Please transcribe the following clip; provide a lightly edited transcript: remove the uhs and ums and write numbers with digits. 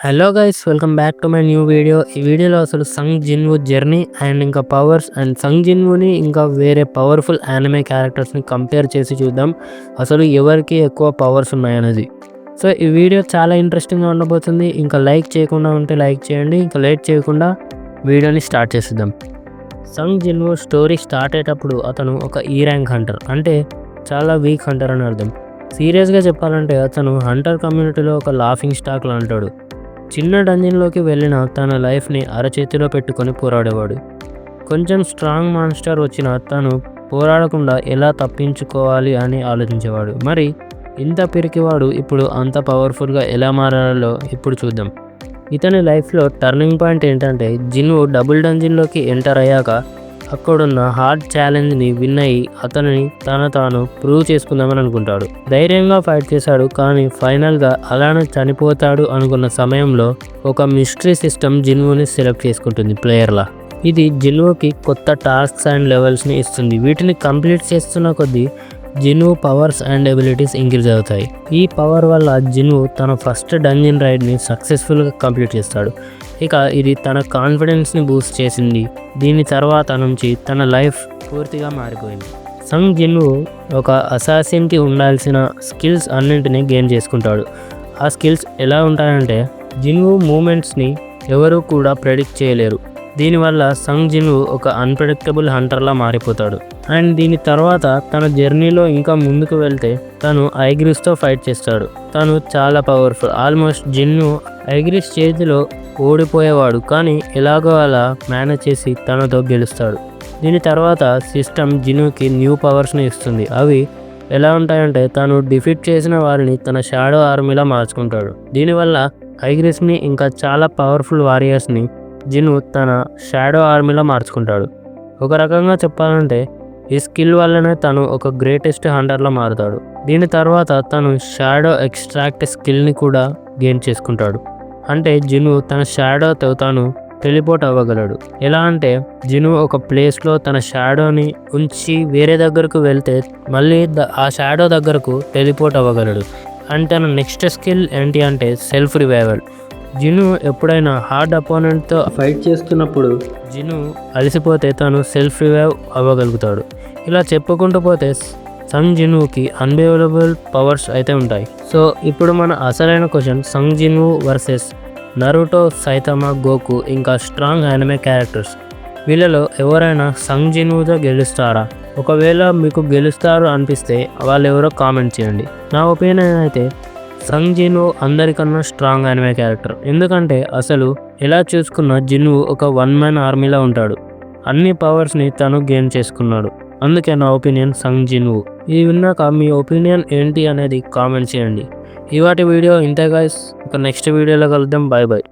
Hello guys, welcome back to my new video. ఈ వీడియోలో అసలు సంగ్ జిన్వూ జర్నీ అండ్ ఇంకా పవర్స్ అండ్ సంగ్ జిన్వూని ఇంకా వేరే పవర్ఫుల్ యానిమే క్యారెక్టర్స్ని కంపేర్ చేసి చూద్దాం అసలు ఎవరికి ఎక్కువ పవర్స్ ఉన్నాయనేది. సో ఈ వీడియో చాలా ఇంట్రెస్టింగ్గా ఉండబోతుంది. ఇంకా లైక్ చేయకుండా ఉంటే లైక్ చేయండి. ఇంకా లేట్ చేయకుండా వీడియోని స్టార్ట్ చేసేద్దాం. సంగ్ జిన్వూ స్టోరీ స్టార్ట్ అయ్యేటప్పుడు అతను ఒక ఈ ర్యాంక్ హంటర్, అంటే చాలా వీక్ హంటర్ అని అర్థం. సీరియస్గా చెప్పాలంటే అతను హంటర్ కమ్యూనిటీలో ఒక లాఫింగ్ స్టాక్ లాంటాడు. చిన్న డంజన్లోకి వెళ్ళిన తన లైఫ్ని అరచేతిలో పెట్టుకొని పోరాడేవాడు. కొంచెం స్ట్రాంగ్ మాన్స్టర్ వచ్చిన తను పోరాడకుండా ఎలా తప్పించుకోవాలి అని ఆలోచించేవాడు. మరి ఇంత పిరికివాడు ఇప్పుడు అంత పవర్ఫుల్గా ఎలా మారాలో ఇప్పుడు చూద్దాం. ఇతని లైఫ్లో టర్నింగ్ పాయింట్ ఏంటంటే, జిన్వూ డబుల్ డంజన్లోకి ఎంటర్ అయ్యాక అక్కడున్న హార్డ్ ఛాలెంజ్ని విన్ అయ్యి అతనిని తాను ప్రూవ్ చేసుకుందామని అనుకుంటాడు. ధైర్యంగా ఫైట్ చేశాడు, కానీ ఫైనల్గా అలానే చనిపోతాడు అనుకున్న సమయంలో ఒక మిస్టరీ సిస్టమ్ జిన్వూని సెలెక్ట్ చేసుకుంటుంది ప్లేయర్లా. ఇది జిన్వూకి కొత్త టాస్క్స్ అండ్ లెవెల్స్ని ఇస్తుంది. వీటిని కంప్లీట్ చేస్తున్న కొద్దీ జిన్వూ పవర్స్ అండ్ ఎబిలిటీస్ ఇంక్రీజ్ అవుతాయి. ఈ పవర్ వల్ల జిన్వూ తన ఫస్ట్ డంజన్ రైడ్ని సక్సెస్ఫుల్గా కంప్లీట్ చేస్తాడు. ఇక ఇది తన కాన్ఫిడెన్స్ని బూస్ట్ చేసింది. దీని తర్వాత నుంచి తన లైఫ్ పూర్తిగా మారిపోయింది. సంగ్ జిన్వూ ఒక అసాసిన్కి ఉండాల్సిన స్కిల్స్ అన్నింటినీ గెయిన్ చేసుకుంటాడు. ఆ స్కిల్స్ ఎలా ఉంటాయంటే, జిన్వూ మూమెంట్స్ని ఎవరూ కూడా ప్రెడిక్ట్ చేయలేరు. దీనివల్ల సంగ్ జిన్వూ ఒక అన్ప్రెడిక్టబుల్ హంటర్లా మారిపోతాడు. అండ్ దీని తర్వాత తన జర్నీలో ఇంకా ముందుకు వెళ్తే తను ఐగ్రిస్తో ఫైట్ చేస్తాడు. తను చాలా పవర్ఫుల్. ఆల్మోస్ట్ జిన్వూ ఐగ్రిస్ చేతిలో ఓడిపోయేవాడు, కానీ ఎలాగో అలా మేనేజ్ చేసి తనతో గెలుస్తాడు. దీని తర్వాత సిస్టమ్ జిన్వూకి న్యూ పవర్స్ని ఇస్తుంది. అవి ఎలా ఉంటాయంటే, తను డిఫీట్ చేసిన వారిని తన షాడో ఆర్మీలా మార్చుకుంటాడు. దీనివల్ల ఐగ్రిస్ని ఇంకా చాలా పవర్ఫుల్ వారియర్స్ని జిన్వూ తన షాడో ఆర్మీలో మార్చుకుంటాడు. ఒక రకంగా చెప్పాలంటే ఈ స్కిల్ వల్లనే తను ఒక గ్రేటెస్ట్ హంటర్లో మారుతాడు. దీని తర్వాత తను షాడో ఎక్స్ట్రాక్ట్ స్కిల్ని కూడా గెయిన్ చేసుకుంటాడు. అంటే జిన్వూ తన షాడోతో తాను టెలిపోర్ట్ అవ్వగలడు. ఎలా అంటే, జిన్వూ ఒక ప్లేస్లో తన షాడోని ఉంచి వేరే దగ్గరకు వెళ్తే మళ్ళీ ఆ షాడో దగ్గరకు టెలిపోర్ట్ అవ్వగలడు. అండ్ తన నెక్స్ట్ స్కిల్ ఏంటి అంటే సెల్ఫ్ రివైవల్. జిన్వూ ఎప్పుడైనా హార్డ్ అపోనెంట్తో ఫైట్ చేస్తున్నప్పుడు జిన్వూ అలసిపోతే తను సెల్ఫ్ రివైవ్ అవ్వగలుగుతాడు. ఇలా చెప్పుకుంటూ పోతే సంగ్ జిన్వూకి అన్బిలీవబుల్ పవర్స్ అయితే ఉంటాయి. సో ఇప్పుడు మన అసలైన క్వశ్చన్, సంగ్ జిన్వూ వర్సెస్ నరుటో, సైతమా, గోకు ఇంకా స్ట్రాంగ్ యానిమే క్యారెక్టర్స్, వీళ్ళలో ఎవరైనా సంగ్ జిన్వూతో గెలుస్తారా? ఒకవేళ మీకు గెలుస్తారు అనిపిస్తే వాళ్ళెవరో కామెంట్ చేయండి. నా ఒపీనియన్ అయితే సంగ్ జిన్వూ అందరికన్నా స్ట్రాంగ్ యానిమే క్యారెక్టర్. ఎందుకంటే అసలు ఎలా చూసుకున్నా జిన్వూ ఒక వన్ మ్యాన్ ఆర్మీలా ఉంటాడు. అన్ని పవర్స్ని తను గెయిన్ చేసుకున్నాడు. అందుకే నా ఒపీనియన్ సంగ్ జిన్వూ. ఇది విన్నాక మీ ఒపీనియన్ ఏంటి అనేది కామెంట్ చేయండి. ఇవాటి వీడియో ఇంతే గైస్. ఒక నెక్స్ట్ వీడియోలో కలుద్దాం. Bye bye.